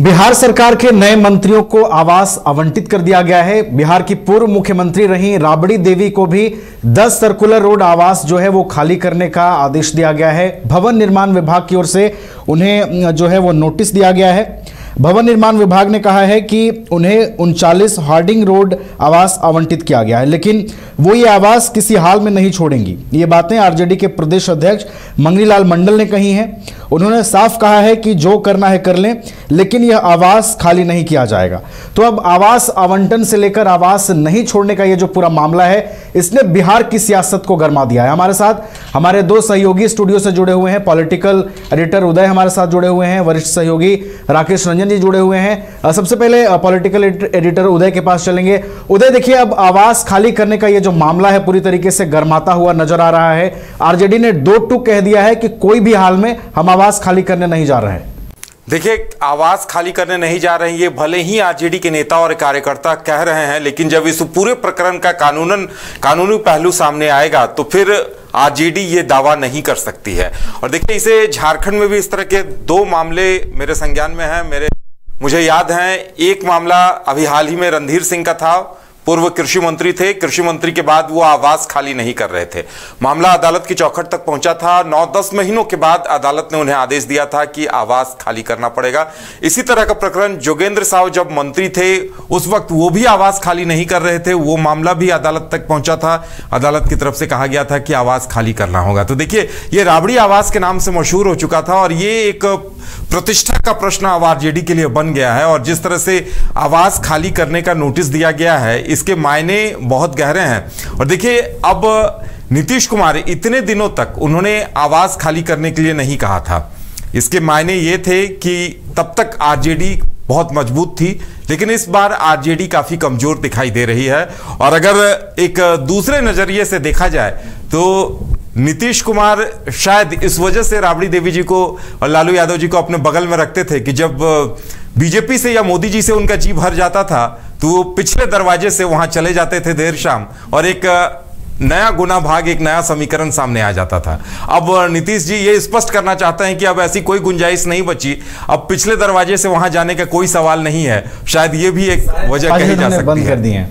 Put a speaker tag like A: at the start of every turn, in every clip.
A: बिहार सरकार के नए मंत्रियों को आवास आवंटित कर दिया गया है। बिहार की पूर्व मुख्यमंत्री रही राबड़ी देवी को भी 10 सर्कुलर रोड आवास जो है वो खाली करने का आदेश दिया गया है। भवन निर्माण विभाग की ओर से उन्हें जो है वो नोटिस दिया गया है। भवन निर्माण विभाग ने कहा है कि उन्हें 39 हार्डिंग रोड आवास आवंटित किया गया है, लेकिन वो ये आवास किसी हाल में नहीं छोड़ेंगी। ये बातें आरजेडी के प्रदेश अध्यक्ष मंगनीलाल मंडल ने कही हैं। उन्होंने साफ कहा है कि जो करना है कर लें, लेकिन यह आवास खाली नहीं किया जाएगा। तो अब आवास आवंटन से लेकर आवास नहीं छोड़ने का ये जो पूरा मामला है, इसने बिहार की सियासत को गरमा दिया है। हमारे साथ हमारे दो सहयोगी स्टूडियो से जुड़े हुए हैं। पॉलिटिकल एडिटर उदय हमारे साथ जुड़े हुए हैं, वरिष्ठ सहयोगी राकेश रंजन जी जुड़े हुए हैं। सबसे पहले पॉलिटिकल एडिटर उदय के पास चलेंगे। उदय, देखिए, अब आवास खाली करने का ये जो मामला है पूरी तरीके से गरमाता हुआ नजर आ रहा है। आरजेडी ने दो टूक कह दिया है कि कोई भी हाल में हम आवास खाली करने नहीं जा रहे हैं।
B: देखिए, आवास खाली करने नहीं जा रहे हैं, ये भले ही आरजेडी के नेता और कार्यकर्ता कह रहे हैं, लेकिन जब इस पूरे प्रकरण का कानूनी पहलू सामने आएगा तो फिर आरजेडी ये दावा नहीं कर सकती है। और देखिए, इसे झारखंड में भी इस तरह के दो मामले मेरे संज्ञान में हैं। मुझे याद है, एक मामला अभी हाल ही में रणधीर सिंह का था। पूर्व कृषि मंत्री थे। कृषि मंत्री के बाद वो आवास खाली नहीं कर रहे थे। मामला अदालत की चौखट तक पहुंचा था। 9-10 महीनों के बाद अदालत ने उन्हें आदेश दिया था कि आवास खाली करना पड़ेगा। इसी तरह का प्रकरण जोगेंद्र साहु जब मंत्री थे उस वक्त वो भी आवास खाली नहीं कर रहे थे। वो मामला भी अदालत तक पहुंचा था। अदालत की तरफ से कहा गया था कि आवास खाली करना होगा। तो देखिए, ये राबड़ी आवास के नाम से मशहूर हो चुका था और ये एक प्रतिष्ठा का प्रश्न अब आरजेडी के लिए बन गया है। और जिस तरह से आवास खाली करने का नोटिस दिया गया है, इसके मायने बहुत गहरे हैं। और देखिए, अब नीतीश कुमार इतने दिनों तक उन्होंने आवास खाली करने के लिए नहीं कहा था। इसके मायने ये थे कि तब तक आरजेडी बहुत मजबूत थी, लेकिन इस बार आरजेडी काफी कमजोर दिखाई दे रही है। और अगर एक दूसरे नजरिए से देखा जाए तो नीतीश कुमार शायद इस वजह से राबड़ी देवी जी को और लालू यादव जी को अपने बगल में रखते थे कि जब बीजेपी से या मोदी जी से उनका जी भर जाता था तो वो पिछले दरवाजे से वहां चले जाते थे देर शाम, और एक नया गुना भाग, एक नया समीकरण सामने आ जाता था। अब नीतीश जी ये स्पष्ट करना चाहते हैं कि अब ऐसी कोई गुंजाइश नहीं बची। अब पिछले दरवाजे से वहां जाने का कोई सवाल नहीं है। शायद ये भी एक वजह कही जा सकती
A: बंद कर दी है।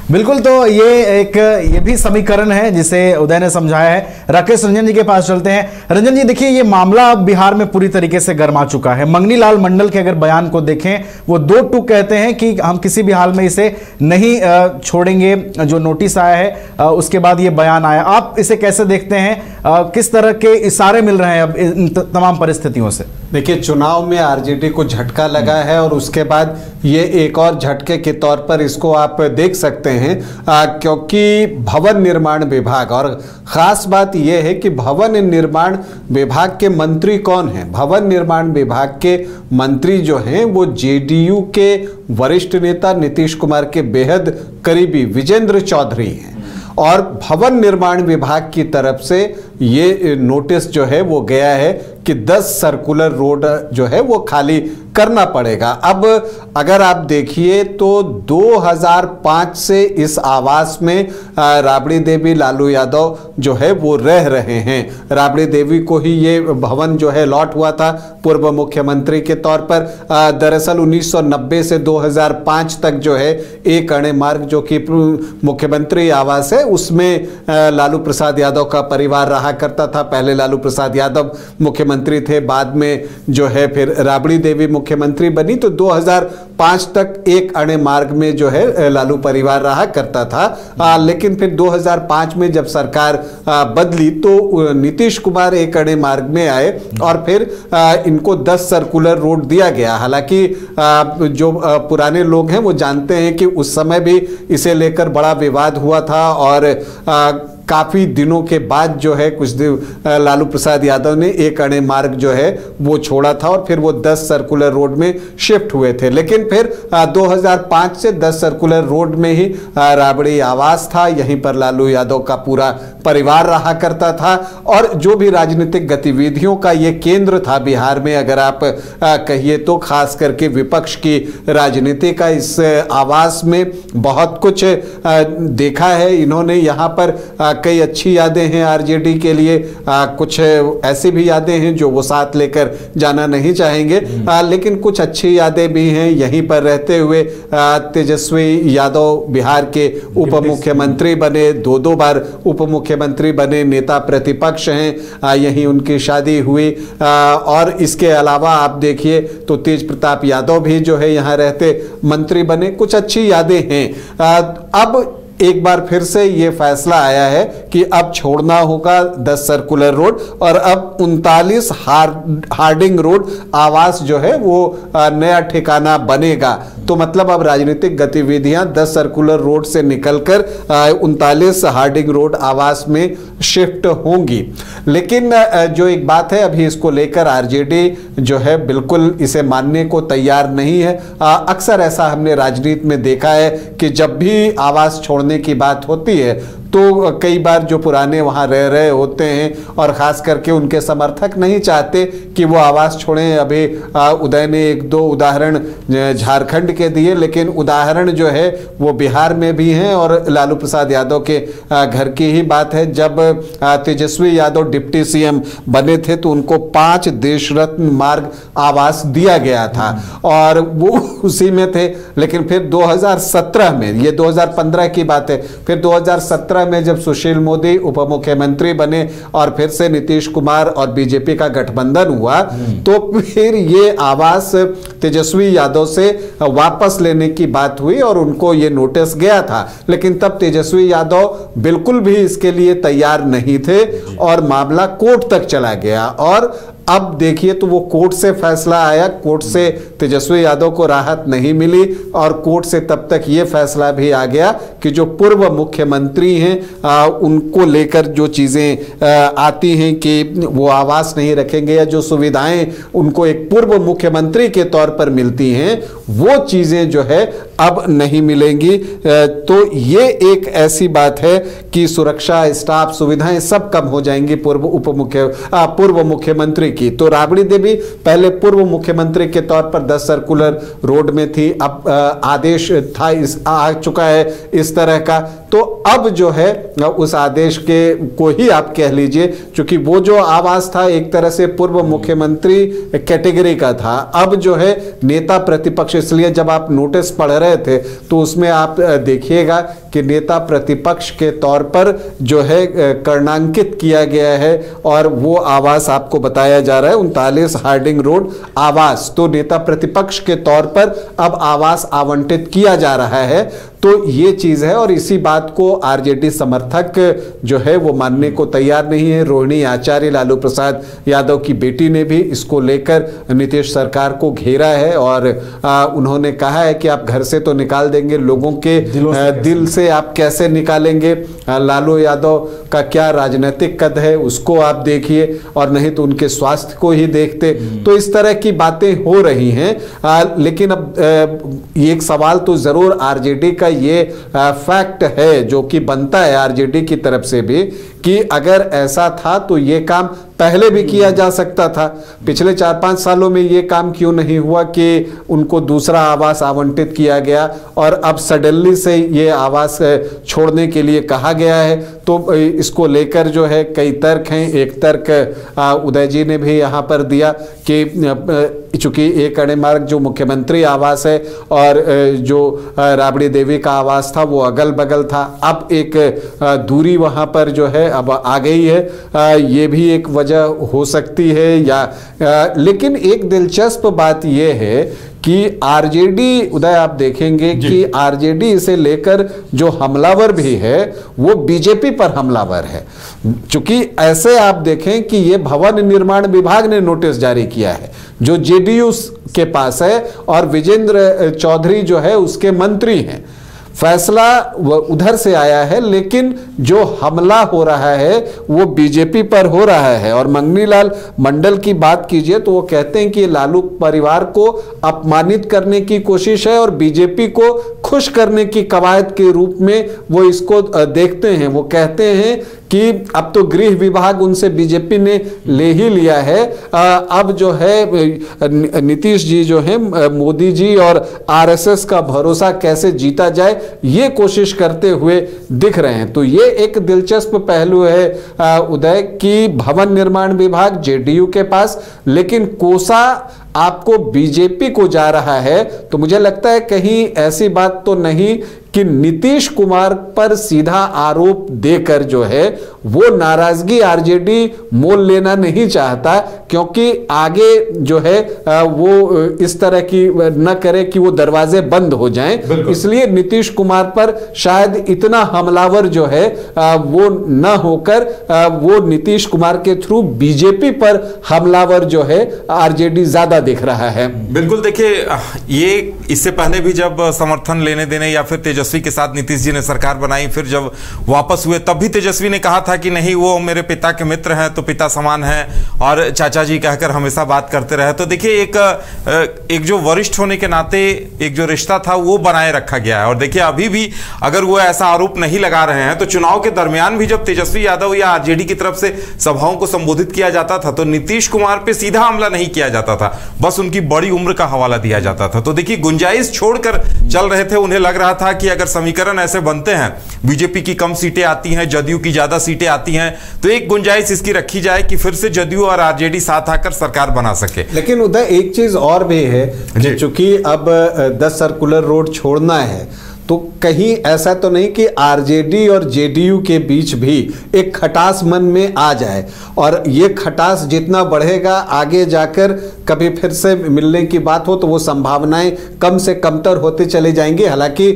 A: बिल्कुल, तो ये भी समीकरण है जिसे उदय ने समझाया है। राकेश रंजन जी के पास चलते हैं। रंजन जी, देखिए, ये मामला अब बिहार में पूरी तरीके से गरमा चुका है। मंगनीलाल मंडल के अगर बयान को देखें, वो दो टूक कहते हैं कि हम किसी भी हाल में इसे नहीं छोड़ेंगे। जो नोटिस आया है उसके बाद ये बयान आया। आप इसे कैसे देखते हैं? किस तरह के इशारे मिल रहे हैं अब इन तमाम परिस्थितियों से?
C: देखिए, चुनाव में आरजेडी को झटका लगा है और उसके बाद ये एक और झटके के तौर पर इसको आप देख सकते हैं, क्योंकि भवन निर्माण विभाग, और खास बात यह है कि भवन निर्माण विभाग के मंत्री कौन हैं? भवन निर्माण विभाग के मंत्री जो हैं वो जेडीयू के वरिष्ठ नेता नीतीश कुमार के बेहद करीबी विजेंद्र चौधरी हैं। और भवन निर्माण विभाग की तरफ से ये नोटिस जो है वो गया है कि 10 सर्कुलर रोड जो है वो खाली करना पड़ेगा। अब अगर आप देखिए तो 2005 से इस आवास में राबड़ी देवी, लालू यादव जो है वो रह रहे हैं। राबड़ी देवी को ही ये भवन जो है लॉट हुआ था पूर्व मुख्यमंत्री के तौर पर। दरअसल 1990 से 2005 तक जो है एक अणे मार्ग जो कि मुख्यमंत्री आवास है उसमें लालू प्रसाद यादव का परिवार रहा करता था। पहले लालू प्रसाद यादव मुख्यमंत्री थे, बाद में जो है फिर राबड़ी देवी मुख्यमंत्री बनी। तो 2005 तक एक अणे मार्ग में जो है लालू परिवार रहा करता था। लेकिन फिर 2005 में जब सरकार बदली तो नीतीश कुमार एक अणे मार्ग में आए और फिर इनको 10 सर्कुलर रोड दिया गया। हालांकि जो पुराने लोग हैं वो जानते हैं कि उस समय भी इसे लेकर बड़ा विवाद हुआ था और काफी दिनों के बाद जो है कुछ दिन लालू प्रसाद यादव ने एक अणे मार्ग जो है वो छोड़ा था और फिर वो 10 सर्कुलर रोड में शिफ्ट हुए थे। लेकिन फिर 2005 से 10 सर्कुलर रोड में ही राबड़ी आवास था। यहीं पर लालू यादव का पूरा परिवार रहा करता था और जो भी राजनीतिक गतिविधियों का ये केंद्र था बिहार में, अगर आप कहिए तो खास करके विपक्ष की राजनीति का इस आवास में बहुत कुछ देखा है इन्होंने। यहाँ पर कई अच्छी यादें हैं आरजेडी के लिए, कुछ ऐसी भी यादें हैं जो वो साथ लेकर जाना नहीं चाहेंगे, लेकिन कुछ अच्छी यादें भी हैं। यहीं पर रहते हुए तेजस्वी यादव बिहार के उप मुख्यमंत्री बने, दो बार उप मुख्यमंत्री बने, नेता प्रतिपक्ष हैं, यहीं उनकी शादी हुई। और इसके अलावा आप देखिए तो तेज प्रताप यादव भी जो है यहाँ रहते मंत्री बने। कुछ अच्छी यादें हैं। अब एक बार फिर से ये फैसला आया है कि अब छोड़ना होगा 10 सर्कुलर रोड और अब 39 हार्डिंग रोड आवास जो है वो नया ठिकाना बनेगा। तो मतलब अब राजनीतिक गतिविधियां 10 सर्कुलर रोड से निकलकर 39 हार्डिंग रोड आवास में शिफ्ट होंगी। लेकिन जो एक बात है, अभी इसको लेकर आरजेडी जो है बिल्कुल इसे मानने को तैयार नहीं है। अक्सर ऐसा हमने राजनीति में देखा है कि जब भी आवास छोड़ने की बात होती है तो कई बार जो पुराने वहां रह रहे होते हैं और खास करके उनके समर्थक नहीं चाहते कि वो आवास छोड़ें। अभी उदय ने 1-2 उदाहरण झारखंड के दिए, लेकिन उदाहरण जो है वो बिहार में भी हैं। और लालू प्रसाद यादव के घर की ही बात है, जब तेजस्वी यादव डिप्टी सीएम बने थे तो उनको 5 देश रत्न मार्ग आवास दिया गया था और वो उसी में थे। लेकिन फिर 2017 में, ये 2015 की बात है, फिर 2017 में जब सुशील मोदी उप मुख्यमंत्री बने और फिर से नीतीश कुमार और बीजेपी का गठबंधन हुआ तो फिर ये आवास तेजस्वी यादव से वापस लेने की बात हुई और उनको ये नोटिस गया था। लेकिन तब तेजस्वी यादव बिल्कुल भी इसके लिए तैयार नहीं थे और मामला कोर्ट तक चला गया। और अब देखिए तो वो कोर्ट से फैसला आया, कोर्ट से तेजस्वी यादव को राहत नहीं मिली और कोर्ट से तब तक ये फैसला भी आ गया कि जो पूर्व मुख्यमंत्री हैं उनको लेकर जो चीजें आती हैं कि वो आवास नहीं रखेंगे या जो सुविधाएं उनको एक पूर्व मुख्यमंत्री के तौर पर मिलती हैं वो चीजें जो है अब नहीं मिलेंगी। तो ये एक ऐसी बात है कि सुरक्षा, स्टाफ, सुविधाएं सब कम हो जाएंगी पूर्व मुख्यमंत्री की। तो राबड़ी देवी पहले पूर्व मुख्यमंत्री के तौर पर 10 सर्कुलर रोड में थी, अब आदेश था आ चुका है इस तरह का। तो अब जो है उस आदेश के को ही आप कह लीजिए, क्योंकि वो जो आवास था एक तरह से पूर्व मुख्यमंत्री कैटेगरी का था, अब जो है नेता प्रतिपक्ष। इसलिए जब आप नोटिस पढ़ रहे थे तो उसमें आप देखिएगा कि नेता प्रतिपक्ष के तौर पर जो है कर्णांकित किया गया है और वो आवास आपको बताया जा रहा है 39 हार्डिंग रोड आवास। तो नेता प्रतिपक्ष के तौर पर अब आवास आवंटित किया जा रहा है। तो ये चीज है और इसी बात को आरजेडी समर्थक जो है वो मानने को तैयार नहीं है। रोहिणी आचार्य, लालू प्रसाद यादव की बेटी, ने भी इसको लेकर नीतीश सरकार को घेरा है और उन्होंने कहा है कि आप घर से तो निकाल देंगे, लोगों के दिल से आप कैसे निकालेंगे। लालू यादव का क्या राजनीतिक कद है उसको आप देखिए और नहीं तो उनके स्वास्थ्य को ही देखते। तो इस तरह की बातें हो रही हैं। लेकिन अब एक सवाल तो जरूर आरजेडी का ये फैक्ट है जो कि बनता है आरजेडी की तरफ से भी कि अगर ऐसा था तो ये काम पहले भी किया जा सकता था। पिछले 4-5 सालों में ये काम क्यों नहीं हुआ कि उनको दूसरा आवास आवंटित किया गया और अब सडनली से ये आवास छोड़ने के लिए कहा गया है। तो इसको लेकर जो है कई तर्क हैं। एक तर्क उदय जी ने भी यहाँ पर दिया कि चूंकि एक अड़े मार्ग जो मुख्यमंत्री आवास है और जो राबड़ी देवी का आवास था वो अगल बगल था, अब एक दूरी वहाँ पर जो है अब आ गई है। ये भी एक वजह हो सकती है या लेकिन एक दिलचस्प बात यह है कि आरजेडी, उदय आप देखेंगे कि आरजेडी इसे लेकर जो हमलावर भी है वो बीजेपी पर हमलावर है। क्योंकि ऐसे आप देखें कि ये भवन निर्माण विभाग ने नोटिस जारी किया है जो जेडीयू के पास है और विजेंद्र चौधरी जो है उसके मंत्री हैं। फैसला उधर से आया है लेकिन जो हमला हो रहा है वो बीजेपी पर हो रहा है। और मंगनी लाल मंडल की बात कीजिए तो वो कहते हैं कि लालू परिवार को अपमानित करने की कोशिश है और बीजेपी को खुश करने की कवायद के रूप में वो इसको देखते हैं। वो कहते हैं कि अब तो गृह विभाग उनसे बीजेपी ने ले ही लिया है। अब जो है नीतीश जी जो है मोदी जी और आरएसएस का भरोसा कैसे जीता जाए ये कोशिश करते हुए दिख रहे हैं। तो ये एक दिलचस्प पहलू है उदय की भवन निर्माण विभाग जेडीयू के पास, लेकिन कोसा आपको बीजेपी को जा रहा है। तो मुझे लगता है कहीं ऐसी बात तो नहीं कि नीतीश कुमार पर सीधा आरोप देकर जो है वो नाराजगी आरजेडी मोल लेना नहीं चाहता, क्योंकि आगे जो है वो इस तरह की न करे कि वो दरवाजे बंद हो जाएं। इसलिए नीतीश कुमार पर शायद इतना हमलावर जो है वो न होकर वो नीतीश कुमार के थ्रू बीजेपी पर हमलावर जो है आरजेडी ज्यादा दिख रहा है।
B: बिल्कुल, देखिए ये इससे पहले भी जब समर्थन लेने देने या फिर तेजस्वी के साथ नीतीश जी ने सरकार बनाई, फिर जब वापस हुए तब भी तेजस्वी ने कहा था कि नहीं वो मेरे पिता के मित्र हैं, तो पिता समान हैं और चाचा जी कहकर हमेशा बात करते रहे। तो देखिए एक जो वरिष्ठ होने के नाते एक जो रिश्ता था वो बनाए रखा गया है। और देखिए अभी भी अगर वो ऐसा आरोप नहीं लगा रहे हैं तो चुनाव के दरमियान भी जब तेजस्वी यादव या आरजेडी की तरफ से सभाओं को संबोधित किया जाता था तो नीतीश कुमार पे सीधा हमला नहीं किया जाता था, बस उनकी बड़ी उम्र का हवाला दिया जाता था। तो देखिए गुंजाइश छोड़कर चल रहे थे। उन्हें लग रहा था कि अगर समीकरण ऐसे बनते हैं, बीजेपी की कम सीटें आती हैं, जदयू की ज्यादा सीटें आती हैं, तो एक गुंजाइश इसकी रखी जाए कि फिर से जदयू और आरजेडी साथ आकर सरकार बना सके।
C: लेकिन उधर एक चीज और भी है कि चूंकि अब 10 सर्कुलर रोड छोड़ना है तो कहीं ऐसा तो नहीं कि आरजेडी और जेडीयू के बीच भी एक खटास मन में आ जाए, और ये खटास जितना बढ़ेगा आगे जाकर कभी फिर से मिलने की बात हो तो वो संभावनाएं कम से कमतर होते चले जाएंगी। हालांकि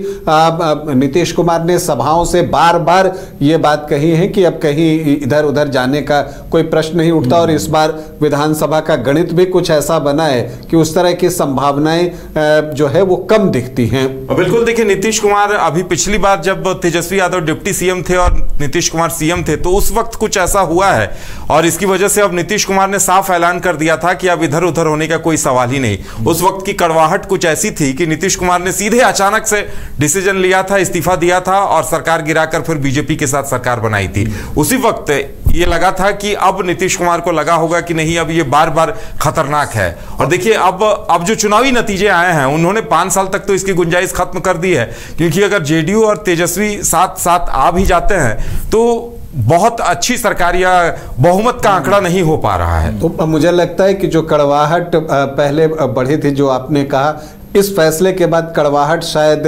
C: नीतीश कुमार ने सभाओं से बार बार ये बात कही है कि अब कहीं इधर उधर जाने का कोई प्रश्न नहीं उठता, और इस बार विधानसभा का गणित भी कुछ ऐसा बना है कि उस तरह की संभावनाएं जो है वो कम दिखती हैं।
B: बिल्कुल, देखिए नीतीश कुमार अभी पिछली बार जब तेजस्वी यादव डिप्टी सीएम थे और नीतीश कुमार सीएम थे तो उस वक्त कुछ ऐसा हुआ है, और इसकी वजह से अब नीतीश कुमार ने साफ ऐलान कर दिया था कि अब इधर उधर होने का कोई सवाल ही नहीं। उस वक्त की कड़वाहट कुछ ऐसी थी कि नीतीश कुमार ने सीधे अचानक से डिसीजन लिया था, इस्तीफा दिया था और सरकार गिराकर फिर बीजेपी के साथ सरकार बनाई थी। उसी वक्त ये लगा था कि अब नीतीश कुमार को लगा होगा कि नहीं अब ये बार बार खतरनाक है। और देखिए अब जो चुनावी नतीजे आए हैं उन्होंने 5 साल तक तो इसकी गुंजाइश खत्म कर दी है, क्योंकि अगर जेडीयू और तेजस्वी साथ साथ आ भी जाते हैं तो बहुत अच्छी सरकार या बहुमत का आंकड़ा नहीं हो पा रहा है।
C: तो मुझे लगता है कि जो कड़वाहट पहले बढ़ी थी, जो आपने कहा, इस फैसले के बाद कड़वाहट शायद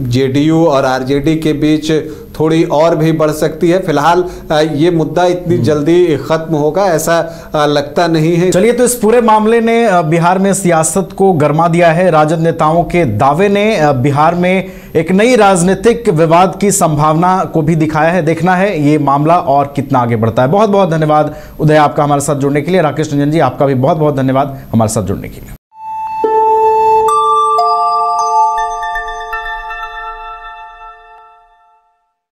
C: जेडीयू और आरजेडी के बीच थोड़ी और भी बढ़ सकती है। फिलहाल ये मुद्दा इतनी जल्दी खत्म होगा ऐसा लगता नहीं है।
A: चलिए, तो इस पूरे मामले ने बिहार में सियासत को गरमा दिया है। राजद नेताओं के दावे ने बिहार में एक नई राजनीतिक विवाद की संभावना को भी दिखाया है। देखना है ये मामला और कितना आगे बढ़ता है। बहुत बहुत धन्यवाद उदय आपका हमारे साथ जुड़ने के लिए। राकेश रंजन जी आपका भी बहुत बहुत धन्यवाद हमारे साथ जुड़ने के लिए।